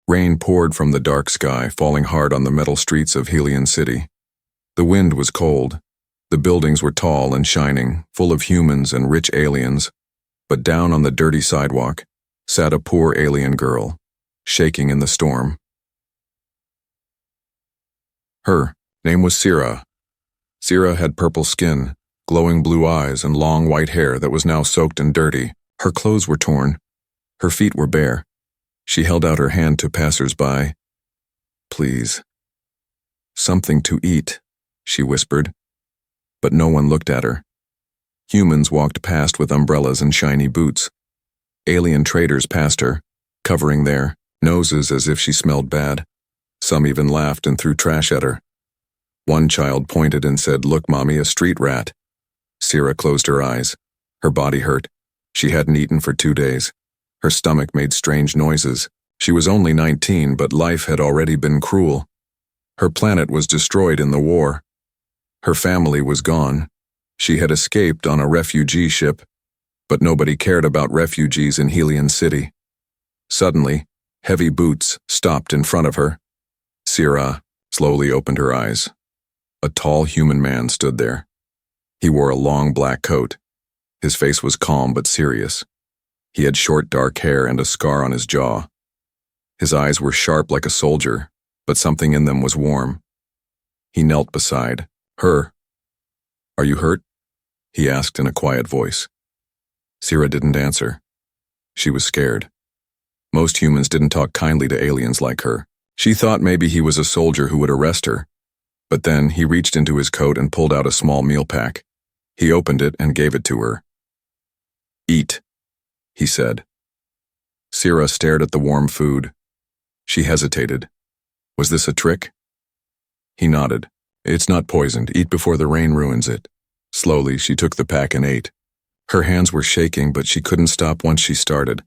Rain poured from the dark sky, falling hard on the metal streets of Helion City. The wind was cold. The buildings were tall and shining, full of humans and rich aliens, but down on the dirty sidewalk sat a poor alien girl, shaking in the storm. Her name was Sira. Sira had purple skin, glowing blue eyes, and long white hair that was now soaked and dirty. Her clothes were torn. Her feet were bare. She held out her hand to passers-by. "Please. Something to eat," she whispered. But no one looked at her. Humans walked past with umbrellas and shiny boots. Alien traders passed her, covering their noses as if she smelled bad. Some even laughed and threw trash at her. One child pointed and said, "Look, Mommy, a street rat." Sira closed her eyes. Her body hurt. She hadn't eaten for 2 days. Her stomach made strange noises. She was only 19, but life had already been cruel. Her planet was destroyed in the war. Her family was gone. She had escaped on a refugee ship, but nobody cared about refugees in Helion City. Suddenly, heavy boots stopped in front of her. Sira slowly opened her eyes. A tall human man stood there. He wore a long black coat. His face was calm but serious. He had short dark hair and a scar on his jaw. His eyes were sharp like a soldier, but something in them was warm. He knelt beside her. "Are you hurt?" he asked in a quiet voice. Sira didn't answer. She was scared. Most humans didn't talk kindly to aliens like her. She thought maybe he was a soldier who would arrest her. But then he reached into his coat and pulled out a small meal pack. He opened it and gave it to her. "Eat," he said. Sira stared at the warm food. She hesitated. Was this a trick? He nodded. "It's not poisoned. Eat before the rain ruins it." Slowly, she took the pack and ate. Her hands were shaking, but she couldn't stop once she started.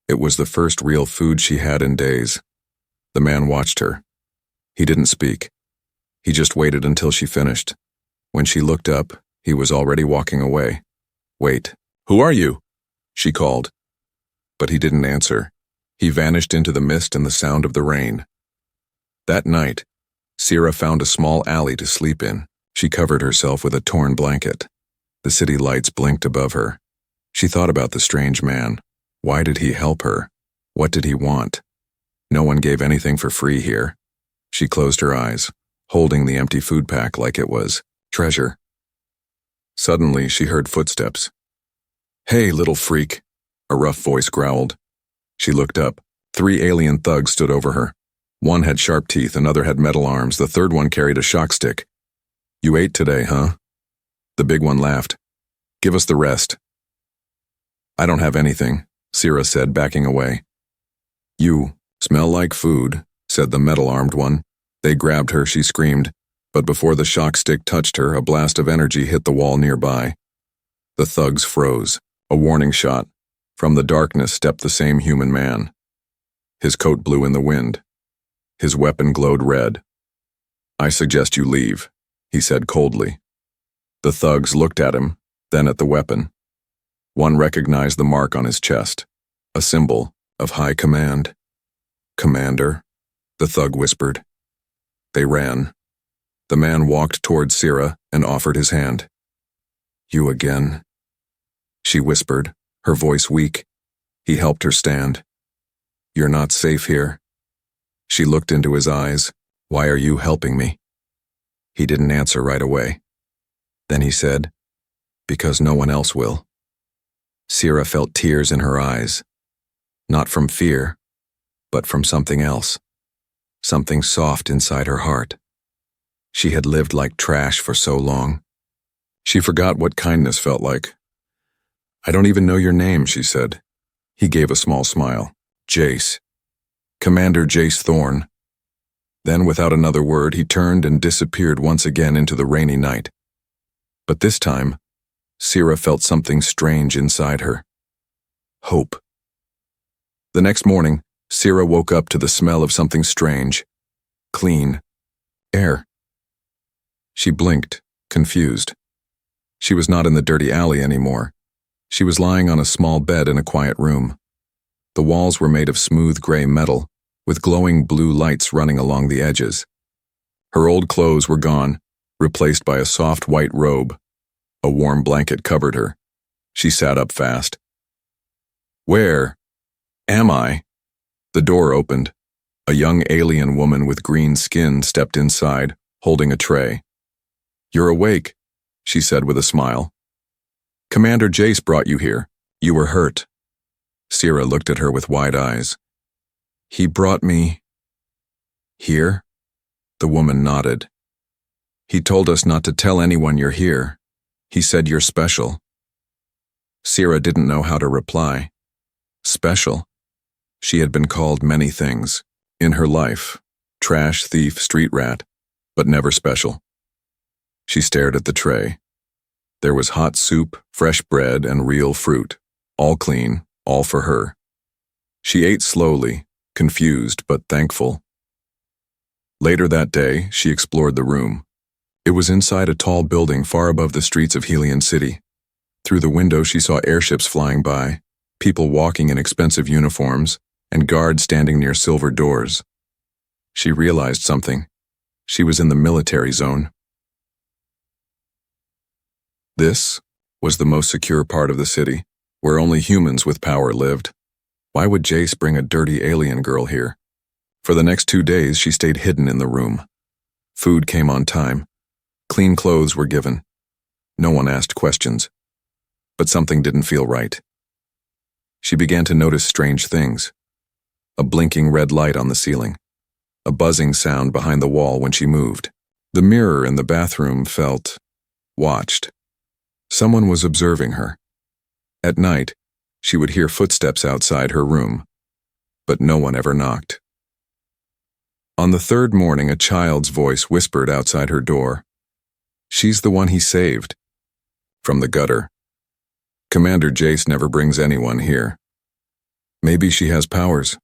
It was the first real food she had in days. The man watched her. He didn't speak. He just waited until she finished. When she looked up, he was already walking away. "Wait, who are you?" she called. But he didn't answer. He vanished into the mist and the sound of the rain. That night, Sira found a small alley to sleep in. She covered herself with a torn blanket. The city lights blinked above her. She thought about the strange man. Why did he help her? What did he want? No one gave anything for free here. She closed her eyes, holding the empty food pack like it was treasure. Suddenly, she heard footsteps. "Hey, little freak," a rough voice growled. She looked up. 3 alien thugs stood over her. One had sharp teeth, another had metal arms, the third one carried a shock stick. "You ate today, huh?" The big one laughed. "Give us the rest." "I don't have anything," Sira said, backing away. "You smell like food," said the metal-armed one. They grabbed her, she screamed, but before the shock stick touched her, a blast of energy hit the wall nearby. The thugs froze. A warning shot. From the darkness stepped the same human man. His coat blew in the wind. His weapon glowed red. "I suggest you leave," he said coldly. The thugs looked at him, then at the weapon. One recognized the mark on his chest, a symbol of high command. "Commander," the thug whispered. They ran. The man walked toward Sira and offered his hand. "You again?" she whispered, her voice weak. He helped her stand. "You're not safe here." She looked into his eyes. "Why are you helping me?" He didn't answer right away. Then he said, "Because no one else will." Sira felt tears in her eyes. Not from fear, but from something else. Something soft inside her heart. She had lived like trash for so long. She forgot what kindness felt like. "I don't even know your name," she said. He gave a small smile. "Jace. Commander Jace Thorne." Then, without another word, he turned and disappeared once again into the rainy night. But this time, Sira felt something strange inside her. Hope. The next morning, Sira woke up to the smell of something strange. Clean. Air. She blinked, confused. She was not in the dirty alley anymore. She was lying on a small bed in a quiet room. The walls were made of smooth gray metal, with glowing blue lights running along the edges. Her old clothes were gone, replaced by a soft white robe. A warm blanket covered her. She sat up fast. Where am I? The door opened. A young alien woman with green skin stepped inside, holding a tray. You're awake, she said with a smile. Commander Jace brought you here. You were hurt. Sira looked at her with wide eyes. He brought me here? The woman nodded. He told us not to tell anyone you're here. He said you're special. Sira didn't know how to reply. Special? She had been called many things in her life. Trash, thief, street rat, but never special. She stared at the tray. There was hot soup, fresh bread, and real fruit. All clean, all for her. She ate slowly, confused but thankful. Later that day, she explored the room. It was inside a tall building far above the streets of Helion City. Through the window she saw airships flying by, people walking in expensive uniforms, and guards standing near silver doors. She realized something. She was in the military zone. This was the most secure part of the city, where only humans with power lived. Why would Jace bring a dirty alien girl here? For the next 2 days, she stayed hidden in the room. Food came on time. Clean clothes were given. No one asked questions. But something didn't feel right. She began to notice strange things. A blinking red light on the ceiling. A buzzing sound behind the wall when she moved. The mirror in the bathroom felt watched. Someone was observing her. At night, she would hear footsteps outside her room, but no one ever knocked. On the third morning, a child's voice whispered outside her door. She's the one he saved. From the gutter. Commander Jace never brings anyone here. Maybe she has powers.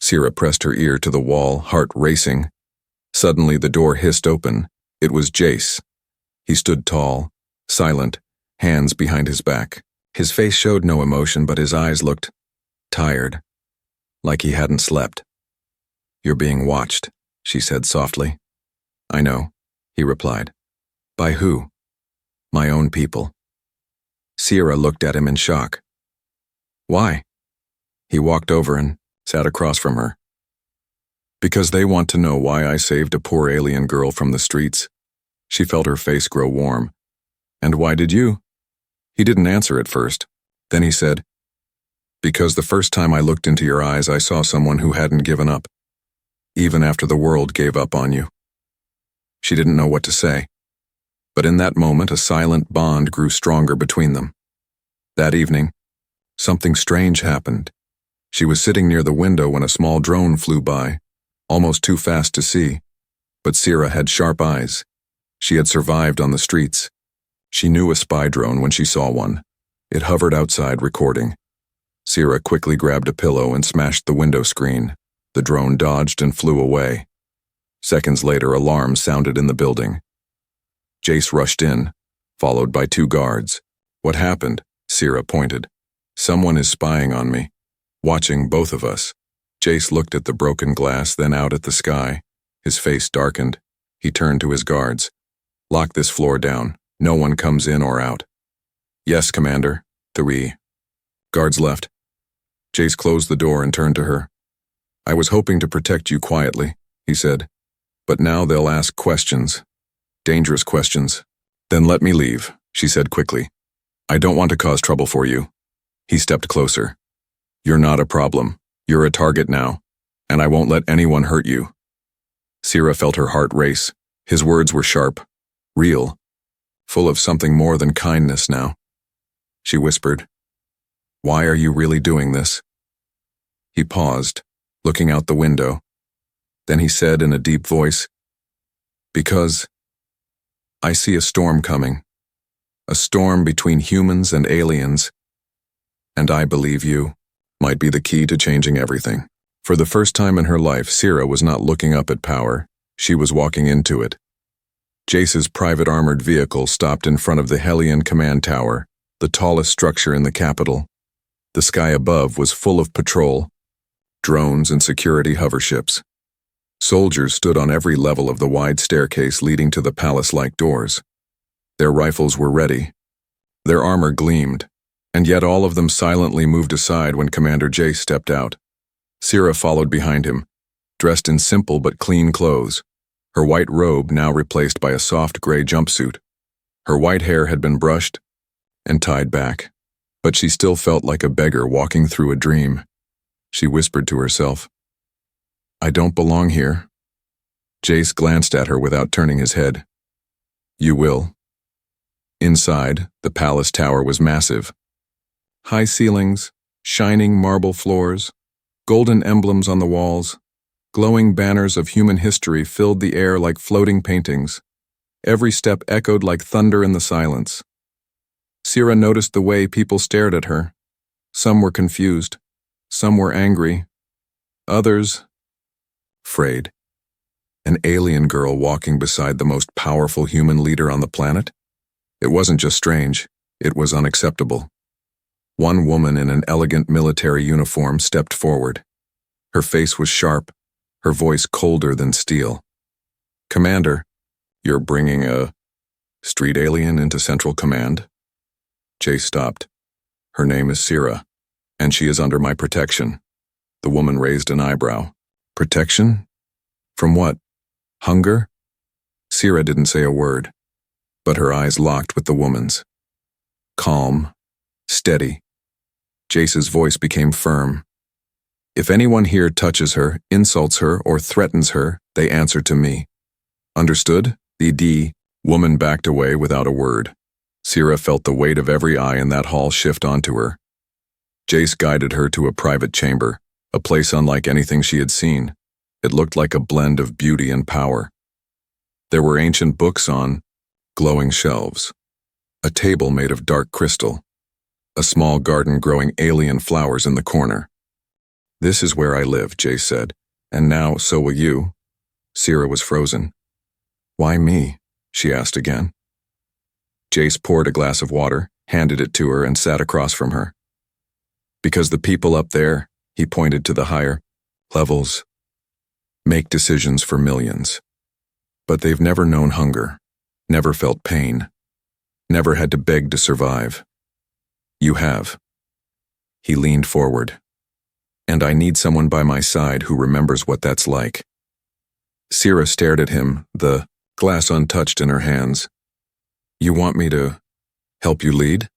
Sira pressed her ear to the wall, heart racing. Suddenly the door hissed open. It was Jace. He stood tall, silent, hands behind his back. His face showed no emotion, but his eyes looked tired, like he hadn't slept. You're being watched, she said softly. I know, he replied. By who? My own people. Sira looked at him in shock. Why? He walked over and sat across from her. Because they want to know why I saved a poor alien girl from the streets. She felt her face grow warm. And why did you? He didn't answer at first. Then he said, because the first time I looked into your eyes, I saw someone who hadn't given up, even after the world gave up on you. She didn't know what to say. But in that moment, a silent bond grew stronger between them. That evening, something strange happened. She was sitting near the window when a small drone flew by, almost too fast to see. But Sira had sharp eyes. She had survived on the streets. She knew a spy drone when she saw one. It hovered outside, recording. Sira quickly grabbed a pillow and smashed the window screen. The drone dodged and flew away. Seconds later, alarms sounded in the building. Jace rushed in, followed by 2 guards. What happened? Sira pointed. Someone is spying on me, watching both of us. Jace looked at the broken glass, then out at the sky. His face darkened. He turned to his guards. Lock this floor down. No one comes in or out. Yes, Commander. 3 guards left. Jace closed the door and turned to her. I was hoping to protect you quietly, he said. But now they'll ask questions. Dangerous questions. Then let me leave, she said quickly. I don't want to cause trouble for you. He stepped closer. You're not a problem. You're a target now, and I won't let anyone hurt you. Sira felt her heart race. His words were sharp, real, full of something more than kindness now. She whispered, Why are you really doing this? He paused, looking out the window. Then he said in a deep voice, Because I see a storm coming. A storm between humans and aliens. And I believe you might be the key to changing everything. For the first time in her life, Sira was not looking up at power. She was walking into it. Jace's private armored vehicle stopped in front of the Helion Command Tower, the tallest structure in the capital. The sky above was full of patrol. drones and security hover ships. Soldiers stood on every level of the wide staircase leading to the palace-like doors. Their rifles were ready. Their armor gleamed, and yet all of them silently moved aside when Commander Jace stepped out. Sci followed behind him, dressed in simple but clean clothes, her white robe now replaced by a soft gray jumpsuit. Her white hair had been brushed and tied back, but she still felt like a beggar walking through a dream. She whispered to herself, "I don't belong here." Jace glanced at her without turning his head. "You will." Inside, the palace tower was massive. High ceilings, shining marble floors, golden emblems on the walls, glowing banners of human history filled the air like floating paintings. Every step echoed like thunder in the silence. Sci noticed the way people stared at her. Some were confused, some were angry, others afraid. An alien girl walking beside the most powerful human leader on the planet? It wasn't just strange, it was unacceptable. One woman in an elegant military uniform stepped forward. Her face was sharp, her voice colder than steel. "Commander, you're bringing a street alien into Central Command?" Jace stopped. "Her name is Sci, and she is under my protection." The woman raised an eyebrow. "Protection? From what? Hunger?" Sci didn't say a word, but her eyes locked with the woman's. Calm, steady. Jace's voice became firm. "If anyone here touches her, insults her, or threatens her, they answer to me. Understood?" The woman backed away without a word. Sci felt the weight of every eye in that hall shift onto her. Jace guided her to a private chamber, a place unlike anything she had seen. It looked like a blend of beauty and power. There were ancient books on glowing shelves, a table made of dark crystal, a small garden growing alien flowers in the corner. "This is where I live," Jace said, "and now so will you." Sci was frozen. "Why me?" she asked again. Jace poured a glass of water, handed it to her, and sat across from her. "Because the people up there," he pointed to the higher levels, "make decisions for millions. But they've never known hunger, never felt pain, never had to beg to survive. You have." He leaned forward. "And I need someone by my side who remembers what that's like." Sci stared at him, the glass untouched in her hands. "You want me to help you lead?"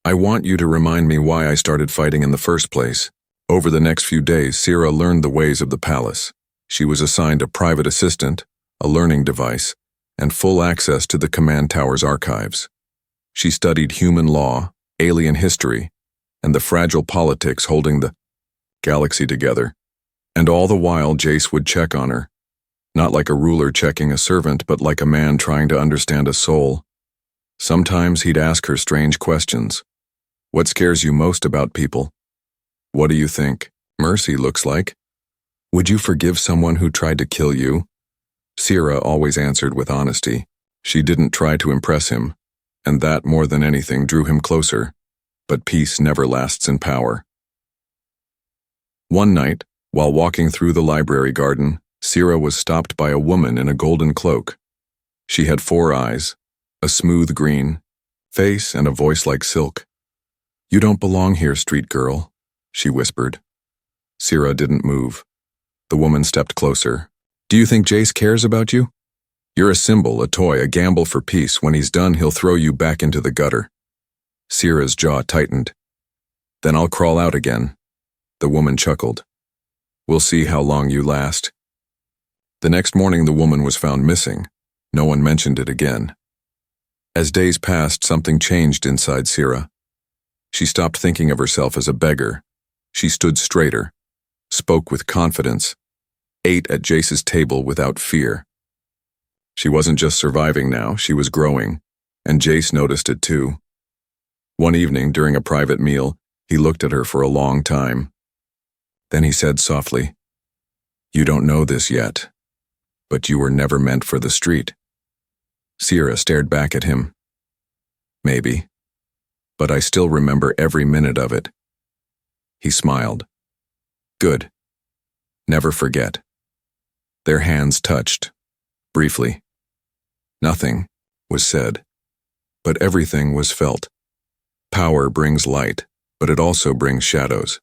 "I want you to remind me why I started fighting in the first place." Over the next few days, Sci learned the ways of the palace. She was assigned a private assistant, a learning device, and full access to the command tower's archives. She studied human law, alien history, and the fragile politics holding the galaxy together. And all the while, Jace would check on her. Not like a ruler checking a servant, but like a man trying to understand a soul. Sometimes he'd ask her strange questions. "What scares you most about people? What do you think mercy looks like? Would you forgive someone who tried to kill you?" Sci always answered with honesty. She didn't try to impress him, and that more than anything drew him closer. But peace never lasts in power. One night, while walking through the library garden, Sci was stopped by a woman in a golden cloak. She had 4 eyes, a smooth green face, and a voice like silk. "You don't belong here, street girl," she whispered. Sci didn't move. The woman stepped closer. "Do you think Jace cares about you? You're a symbol, a toy, a gamble for peace. When he's done, he'll throw you back into the gutter." Sci's jaw tightened. "Then I'll crawl out again." The woman chuckled. "We'll see how long you last." The next morning, the woman was found missing. No one mentioned it again. As days passed, something changed inside Sci. She stopped thinking of herself as a beggar. She stood straighter, spoke with confidence, ate at Jace's table without fear. She wasn't just surviving now, she was growing, and Jace noticed it too. One evening, during a private meal, he looked at her for a long time. Then he said softly, "You don't know this yet, but you were never meant for the street." Sci stared back at him. "Maybe, but I still remember every minute of it." He smiled. Good. Never forget. Their hands touched, briefly. Nothing was said, but everything was felt. Power brings light, but it also brings shadows.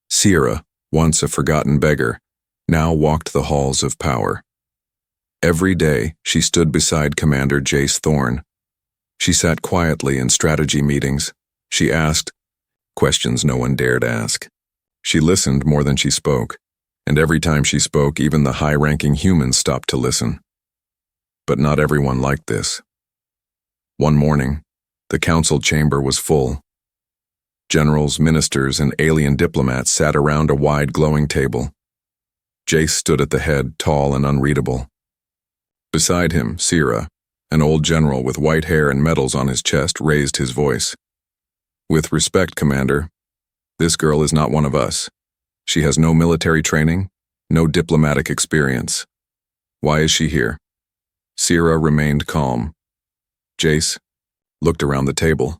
Sierra, once a forgotten beggar, now walked the halls of power. Every day, she stood beside Commander Jace Thorne. She sat quietly in strategy meetings. She asked questions no one dared ask. She listened more than she spoke, and every time she spoke, even the high-ranking humans stopped to listen. But not everyone liked this. One morning, the council chamber was full. Generals, ministers, and alien diplomats sat around a wide glowing table. Jace stood at the head, tall and unreadable. Beside him, Sierra, an old general with white hair and medals on his chest, raised his voice. With respect, Commander, this girl is not one of us. She has no military training, no diplomatic experience. Why is she here? Sierra remained calm. Jace looked around the table.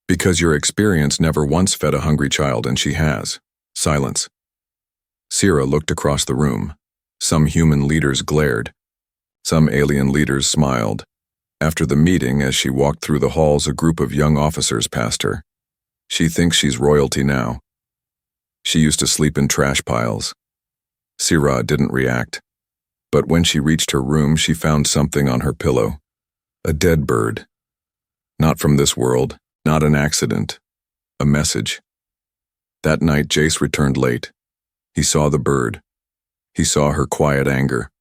Because your experience never once fed a hungry child, and she has. Silence. Sierra looked across the room. Some human leaders glared. Some alien leaders smiled. After the meeting, as she walked through the halls, a group of young officers passed her. She thinks she's royalty now. She used to sleep in trash piles. Sierra didn't react. But when she reached her room, she found something on her pillow. A dead bird. Not from this world, not an accident. A message. That night, Jace returned late. He saw the bird. He saw her quiet anger.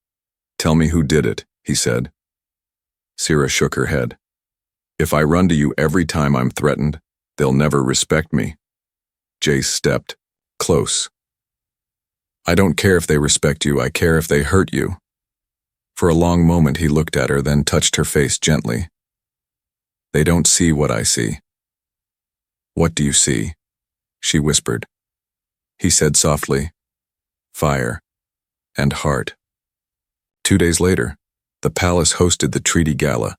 Tell me who did it, he said. Sierra shook her head. If I run to you every time I'm threatened, they'll never respect me. Jace stepped close. I don't care if they respect you, I care if they hurt you. For a long moment he looked at her, then touched her face gently. They don't see what I see. What do you see? She whispered. He said softly, fire and heart. 2 days later, the palace hosted the Treaty Gala,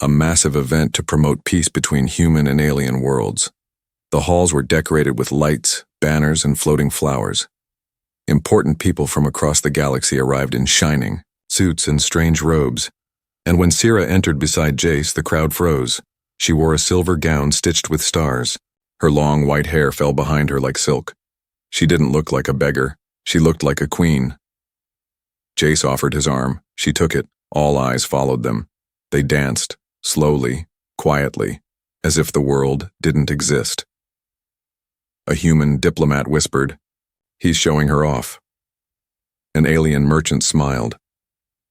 a massive event to promote peace between human and alien worlds. The halls were decorated with lights, banners, and floating flowers. Important people from across the galaxy arrived in shining suits and strange robes, and when Sierra entered beside Jace, the crowd froze. She wore a silver gown stitched with stars. Her long white hair fell behind her like silk. She didn't look like a beggar. She looked like a queen. Jace offered his arm. She took it. All eyes followed them. They danced, slowly, quietly, as if the world didn't exist. A human diplomat whispered, "He's showing her off." An alien merchant smiled.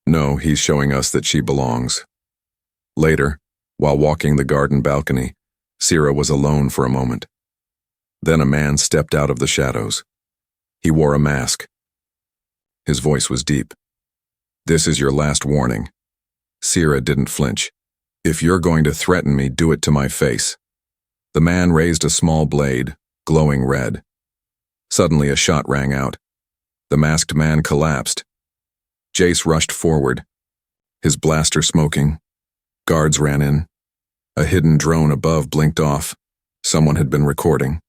"No, he's showing us that she belongs." Later, while walking the garden balcony, Sierra was alone for a moment. Then a man stepped out of the shadows. He wore a mask. His voice was deep. "This is your last warning." Sierra didn't flinch. "If you're going to threaten me, do it to my face." The man raised a small blade, glowing red. Suddenly a shot rang out. The masked man collapsed. Jace rushed forward, his blaster smoking. Guards ran in. A hidden drone above blinked off. Someone had been recording.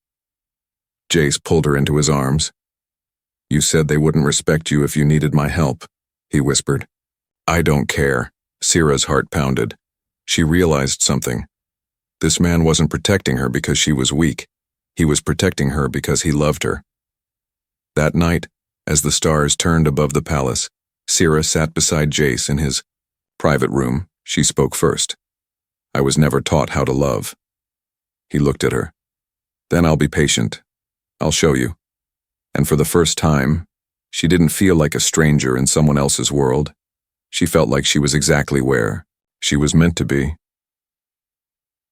Jace pulled her into his arms. "You said they wouldn't respect you if you needed my help," he whispered. "I don't care." Sierra's heart pounded. She realized something. This man wasn't protecting her because she was weak. He was protecting her because he loved her. That night, as the stars turned above the palace, Sierra sat beside Jace in his private room. She spoke first. "I was never taught how to love." He looked at her. "Then I'll be patient. I'll show you." And for the first time, she didn't feel like a stranger in someone else's world. She felt like she was exactly where she was meant to be.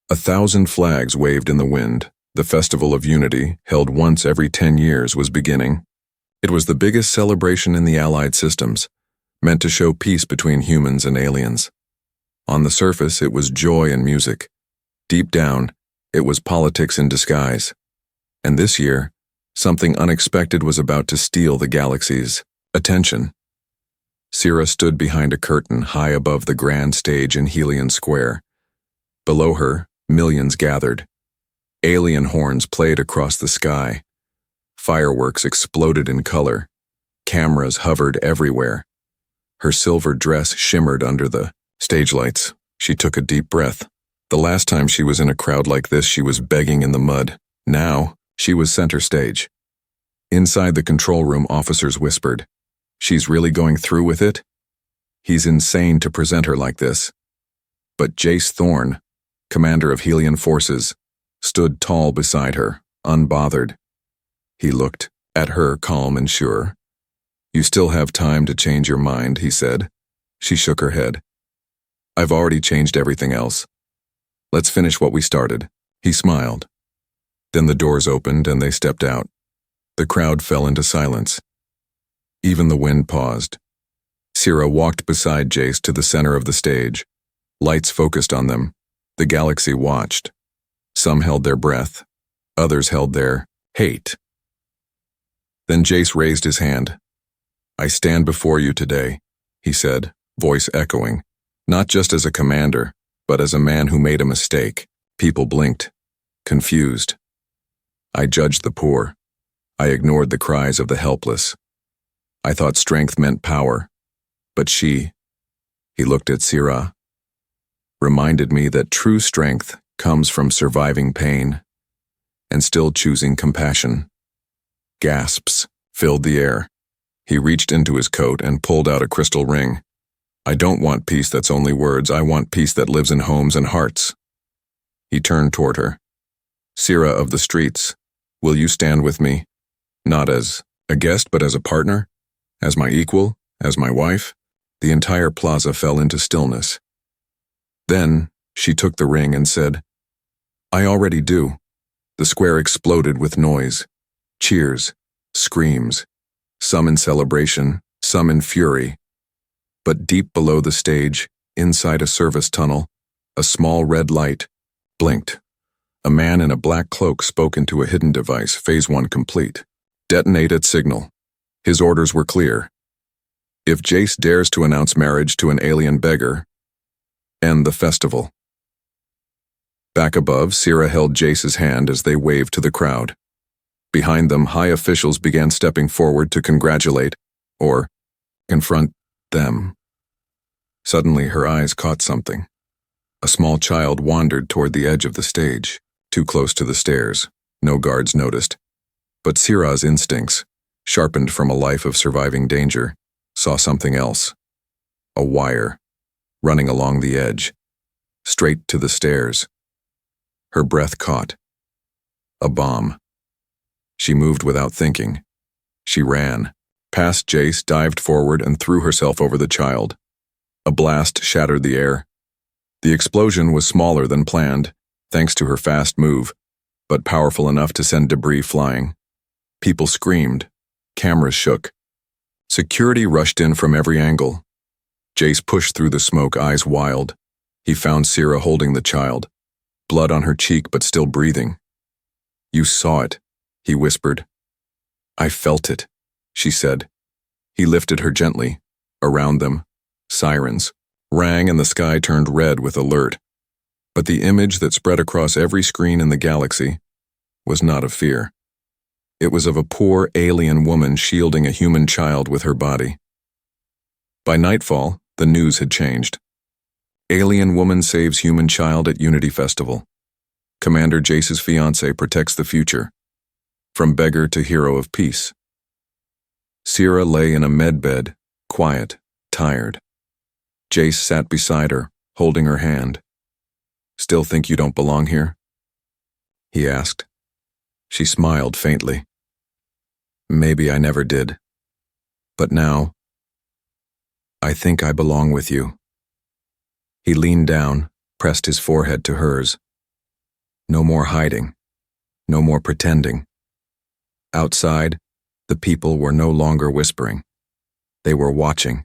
1,000 flags waved in the wind. The Festival of Unity, held once every 10 years, was beginning. It was the biggest celebration in the Allied systems, meant to show peace between humans and aliens. On the surface, it was joy and music. Deep down, it was politics in disguise. And this year, something unexpected was about to steal the galaxy's attention. Sierra stood behind a curtain high above the grand stage in Helion Square. Below her, millions gathered. Alien horns played across the sky. Fireworks exploded in color. Cameras hovered everywhere. Her silver dress shimmered under the stage lights. She took a deep breath. The last time she was in a crowd like this, she was begging in the mud. Now, she was center stage. Inside the control room, officers whispered, "She's really going through with it? He's insane to present her like this." But Jace Thorne, commander of Helion forces, stood tall beside her, unbothered. He looked at her, calm and sure. "You still have time to change your mind," he said. She shook her head. "I've already changed everything else. Let's finish what we started." He smiled. Then the doors opened and they stepped out. The crowd fell into silence. Even the wind paused. Sira walked beside Jace to the center of the stage. Lights focused on them. The galaxy watched. Some held their breath. Others held their hate. Then Jace raised his hand. "I stand before you today," he said, voice echoing, "not just as a commander, but as a man who made a mistake." People blinked, confused. "I judged the poor. I ignored the cries of the helpless. I thought strength meant power. But she," he looked at Sira, "reminded me that true strength comes from surviving pain and still choosing compassion." Gasps filled the air. He reached into his coat and pulled out a crystal ring. "I don't want peace that's only words. I want peace that lives in homes and hearts." He turned toward her. "Sira of the streets, will you stand with me? Not as a guest, but as a partner? As my equal? As my wife?" The entire plaza fell into stillness. Then she took the ring and said, "I already do." The square exploded with noise. Cheers, screams, some in celebration, some in fury. But deep below the stage, inside a service tunnel, a small red light blinked. A man in a black cloak spoke into a hidden device, Phase 1 complete. "Detonate at signal." His orders were clear. "If Jace dares to announce marriage to an alien beggar, end the festival." Back above, Sira held Jace's hand as they waved to the crowd. Behind them, high officials began stepping forward to congratulate, or confront, them. Suddenly, her eyes caught something. A small child wandered toward the edge of the stage, too close to the stairs. No guards noticed. But Sira's instincts, sharpened from a life of surviving danger, saw something else. A wire, running along the edge, straight to the stairs. Her breath caught. A bomb. She moved without thinking. She ran, past Jace, dived forward, and threw herself over the child. A blast shattered the air. The explosion was smaller than planned, thanks to her fast move, but powerful enough to send debris flying. People screamed. Cameras shook. Security rushed in from every angle. Jace pushed through the smoke, eyes wild. He found Sira holding the child, blood on her cheek but still breathing. "You saw it," he whispered. "I felt it," she said. He lifted her gently. Around them, sirens rang and the sky turned red with alert. But the image that spread across every screen in the galaxy was not of fear. It was of a poor alien woman shielding a human child with her body. By nightfall, the news had changed. Alien woman saves human child at Unity Festival. Commander Jace's fiancé protects the future. From beggar to hero of peace. Sira lay in a medbed, quiet, tired. Jace sat beside her, holding her hand. "Still think you don't belong here?" he asked. She smiled faintly. "Maybe I never did. But now, I think I belong with you." He leaned down, pressed his forehead to hers. No more hiding. No more pretending. Outside, the people were no longer whispering. They were watching.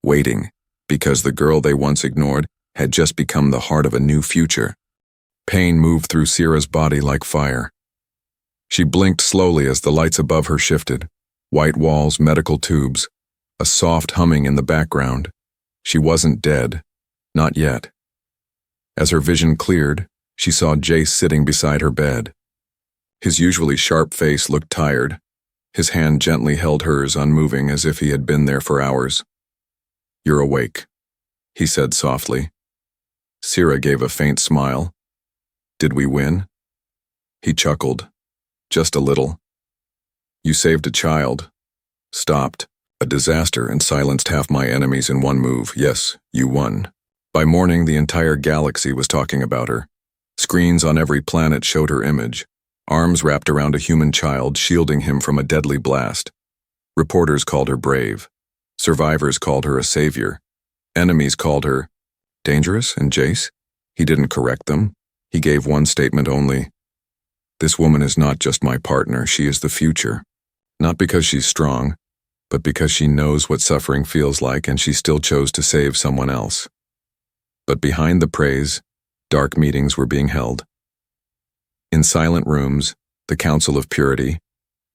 Waiting, because the girl they once ignored had just become the heart of a new future. Pain moved through Sira's body like fire. She blinked slowly as the lights above her shifted. White walls, medical tubes, a soft humming in the background. She wasn't dead. Not yet. As her vision cleared, she saw Jace sitting beside her bed. His usually sharp face looked tired. His hand gently held hers, unmoving, as if he had been there for hours. "You're awake," he said softly. Sira gave a faint smile. "Did we win?" He chuckled. "Just a little. You saved a child, stopped a disaster, and silenced half my enemies in one move. Yes, you won." By morning, the entire galaxy was talking about her. Screens on every planet showed her image, arms wrapped around a human child, shielding him from a deadly blast. Reporters called her brave. Survivors called her a savior. Enemies called her dangerous, and Jace? He didn't correct them. He gave one statement only. "This woman is not just my partner, she is the future. Not because she's strong, but because she knows what suffering feels like, and she still chose to save someone else." But behind the praise, dark meetings were being held. In silent rooms, the Council of Purity,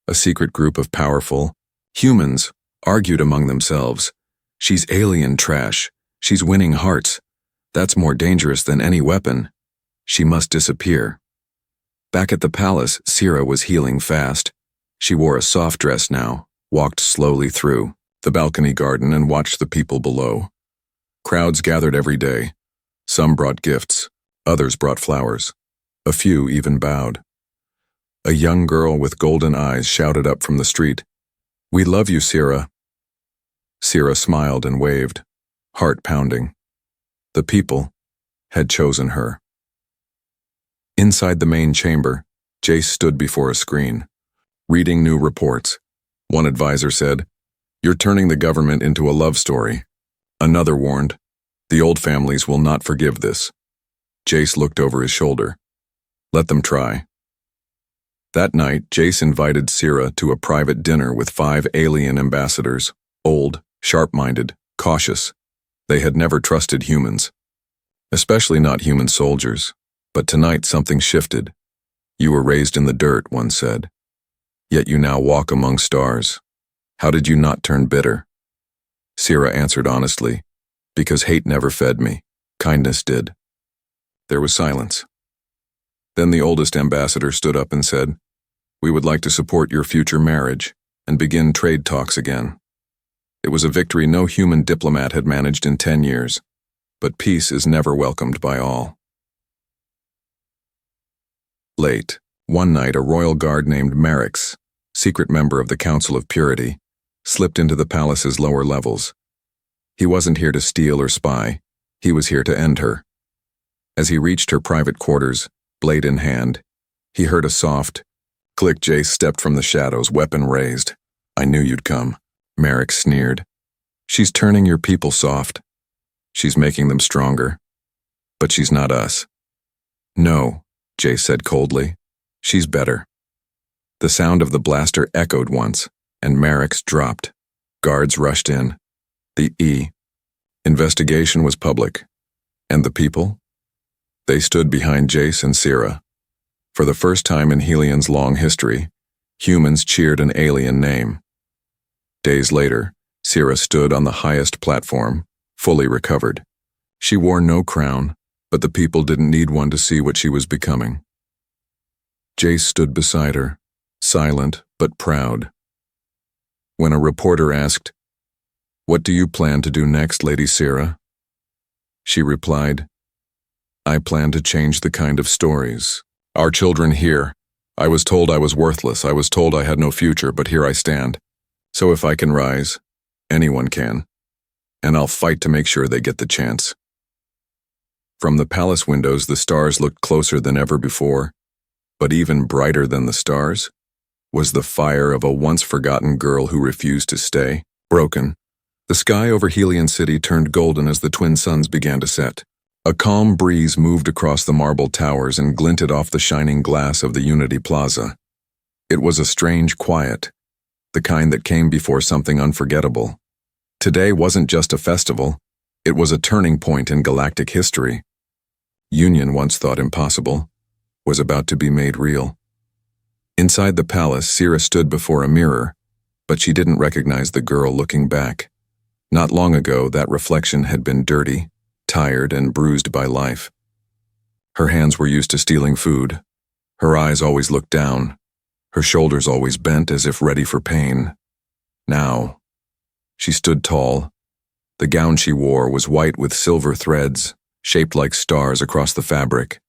a secret group of powerful humans, argued among themselves. "She's alien trash. She's winning hearts. That's more dangerous than any weapon. She must disappear." Back at the palace, Sira was healing fast. She wore a soft dress now, walked slowly through the balcony garden, and watched the people below. Crowds gathered every day. Some brought gifts, others brought flowers. A few even bowed. A young girl with golden eyes shouted up from the street, "We love you, Sira." Sira smiled and waved, heart pounding. The people had chosen her. Inside the main chamber, Jace stood before a screen, reading new reports. One advisor said, "You're turning the government into a love story." Another warned, "The old families will not forgive this." Jace looked over his shoulder. "Let them try." That night, Jace invited Sira to a private dinner with 5 alien ambassadors, old, sharp-minded, cautious. They had never trusted humans, especially not human soldiers. But tonight something shifted. "You were raised in the dirt," one said. "Yet you now walk among stars. How did you not turn bitter?" Sira answered honestly, "Because hate never fed me. Kindness did." There was silence. Then the oldest ambassador stood up and said, "We would like to support your future marriage and begin trade talks again." It was a victory no human diplomat had managed in 10 years, but peace is never welcomed by all. Late, one night, a royal guard named Merix, secret member of the Council of Purity, slipped into the palace's lower levels. He wasn't here to steal or spy. He was here to end her. As he reached her private quarters, blade in hand, he heard a soft click. Jace stepped from the shadows, weapon raised. "I knew you'd come," Merix sneered. "She's turning your people soft. She's making them stronger. But she's not us." "No," Jace said coldly. "She's better." The sound of the blaster echoed once, and Merix dropped. Guards rushed in. The investigation was public. And the people? They stood behind Jace and Sira. For the first time in Helion's long history, humans cheered an alien name. Days later, Sira stood on the highest platform, fully recovered. She wore no crown, but the people didn't need one to see what she was becoming. Jace stood beside her, silent but proud. When a reporter asked, "What do you plan to do next, Lady Sira?" she replied, "I plan to change the kind of stories our children hear. I was told I was worthless. I was told I had no future, but here I stand. So if I can rise, anyone can. And I'll fight to make sure they get the chance." From the palace windows, the stars looked closer than ever before, but even brighter than the stars was the fire of a once-forgotten girl who refused to stay. Broken, the sky over Helion City turned golden as the twin suns began to set. A calm breeze moved across the marble towers and glinted off the shining glass of the Unity Plaza. It was a strange quiet, the kind that came before something unforgettable. Today wasn't just a festival, it was a turning point in galactic history. Union, once thought impossible, was about to be made real. Inside the palace, Sira stood before a mirror, but she didn't recognize the girl looking back. Not long ago, that reflection had been dirty, tired, and bruised by life. Her hands were used to stealing food. Her eyes always looked down, her shoulders always bent as if ready for pain. Now, she stood tall. The gown she wore was white with silver threads, shaped like stars across the fabric.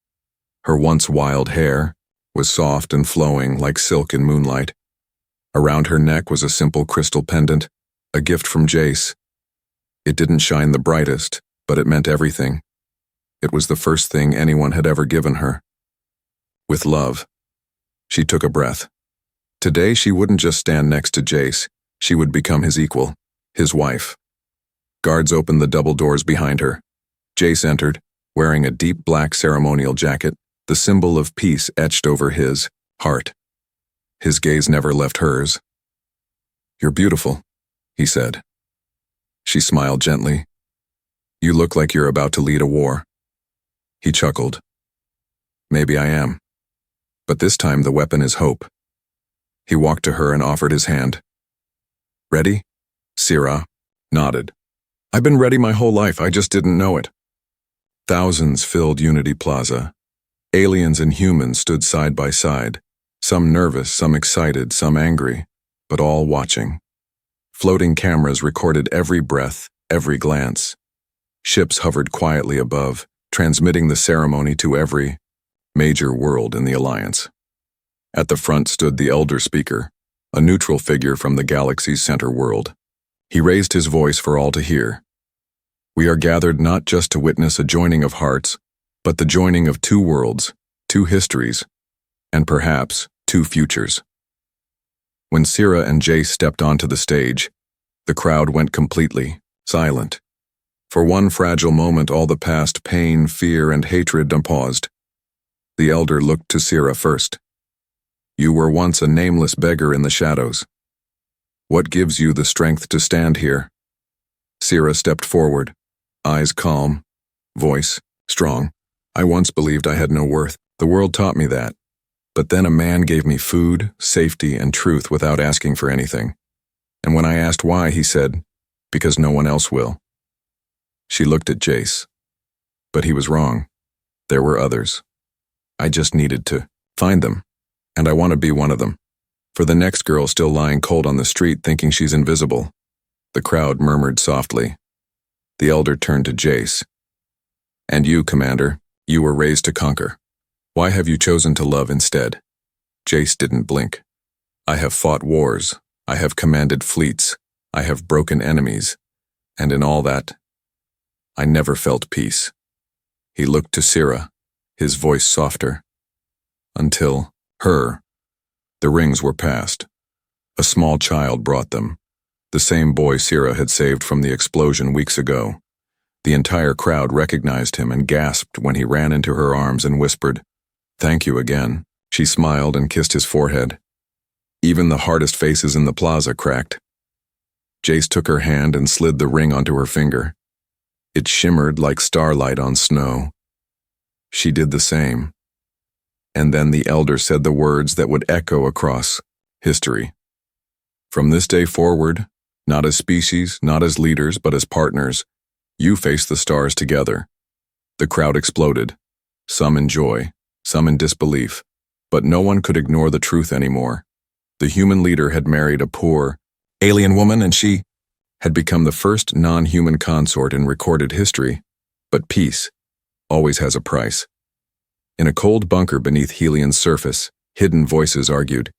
Her once wild hair was soft and flowing like silk in moonlight. Around her neck was a simple crystal pendant, a gift from Jace. It didn't shine the brightest, but it meant everything. It was the first thing anyone had ever given her. With love, she took a breath. Today she wouldn't just stand next to Jace, she would become his equal, his wife. Guards opened the double doors behind her. Jace entered, wearing a deep black ceremonial jacket, the symbol of peace etched over his heart. His gaze never left hers. "You're beautiful," he said. She smiled gently. "You look like you're about to lead a war." He chuckled. "Maybe I am. But this time the weapon is hope." He walked to her and offered his hand. "Ready?" Sci nodded. "I've been ready my whole life, I just didn't know it." Thousands filled Unity Plaza. Aliens and humans stood side by side, some nervous, some excited, some angry, but all watching. Floating cameras recorded every breath, every glance. Ships hovered quietly above, transmitting the ceremony to every major world in the Alliance. At the front stood the Elder Speaker, a neutral figure from the galaxy's center world. He raised his voice for all to hear. "We are gathered not just to witness a joining of hearts, but the joining of two worlds, two histories, and perhaps two futures." When Sci and Jace stepped onto the stage, the crowd went completely silent. For one fragile moment, all the past pain, fear, and hatred paused. The Elder looked to Sci first. "You were once a nameless beggar in the shadows. What gives you the strength to stand here?" Sci stepped forward, eyes calm, voice strong. "I once believed I had no worth. The world taught me that. But then a man gave me food, safety, and truth without asking for anything. And when I asked why, he said, 'Because no one else will.'" She looked at Jace. But he was wrong. There were others. I just needed to find them. And I want to be one of them. For the next girl still lying cold on the street thinking she's invisible. The crowd murmured softly. The Elder turned to Jace. "And you, Commander, you were raised to conquer. Why have you chosen to love instead?" Jace didn't blink. "I have fought wars. I have commanded fleets. I have broken enemies. And in all that, I never felt peace." He looked to Sci, his voice softer. "Until the rings were passed. A small child brought them. The same boy Sci had saved from the explosion weeks ago. The entire crowd recognized him and gasped when he ran into her arms and whispered, 'Thank you again.'" She smiled and kissed his forehead. Even the hardest faces in the plaza cracked. Jace took her hand and slid the ring onto her finger. It shimmered like starlight on snow. She did the same. And then the Elder said the words that would echo across history. "From this day forward, not as species, not as leaders, but as partners, you face the stars together." The crowd exploded, some in joy, some in disbelief, but no one could ignore the truth anymore. The human leader had married a poor, alien woman, and she had become the first non-human consort in recorded history. But peace always has a price. In a cold bunker beneath Helion's surface, hidden voices argued,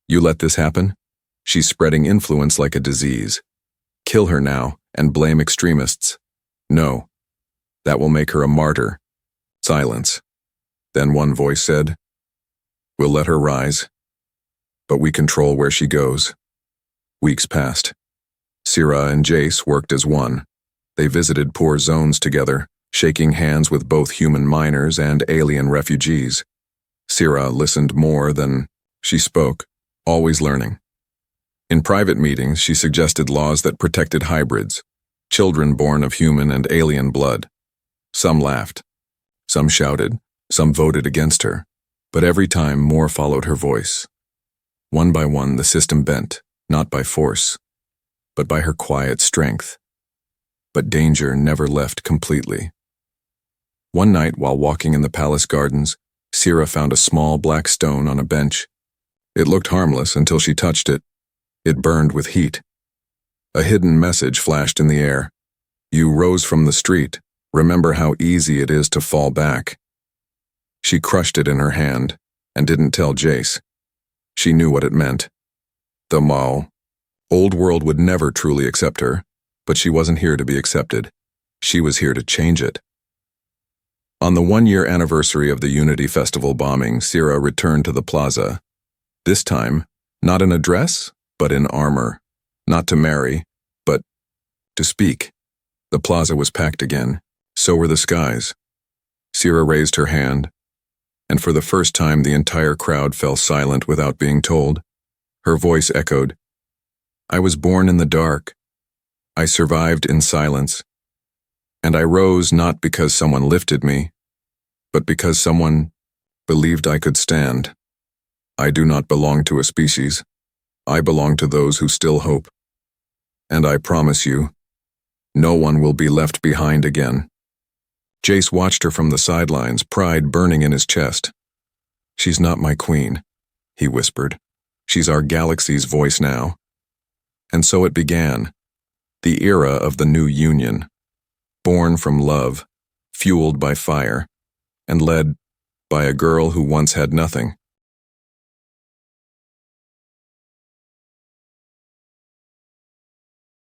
"You let this happen? She's spreading influence like a disease. Kill her now and blame extremists. No, that will make her a martyr." Silence. Then one voice said, "We'll let her rise, but we control where she goes." Weeks passed. Sci and Jace worked as one. They visited poor zones together, shaking hands with both human miners and alien refugees. Sci listened more than she spoke, always learning. In private meetings, she suggested laws that protected hybrids, children born of human and alien blood. Some laughed, some shouted, some voted against her, but every time more followed her voice. One by one, the system bent, not by force, but by her quiet strength. But danger never left completely. One night, while walking in the palace gardens, Sci found a small black stone on a bench. It looked harmless until she touched it. It burned with heat. A hidden message flashed in the air. You rose from the street. Remember how easy it is to fall back. She crushed it in her hand and didn't tell Jace. She knew what it meant. The Mall. Old World would never truly accept her, but she wasn't here to be accepted. She was here to change it. On the 1-year anniversary of the Unity Festival bombing, Sira returned to the plaza. This time, not in a dress, but in armor. Not to marry, but to speak. The plaza was packed again. So were the skies. Sira raised her hand, and for the first time the entire crowd fell silent without being told. Her voice echoed. I was born in the dark. I survived in silence. And I rose not because someone lifted me, but because someone believed I could stand. I do not belong to a species. I belong to those who still hope. And I promise you, no one will be left behind again. Jace watched her from the sidelines, pride burning in his chest. She's not my queen, he whispered. She's our galaxy's voice now. And so it began, the era of the new union, born from love, fueled by fire, and led by a girl who once had nothing.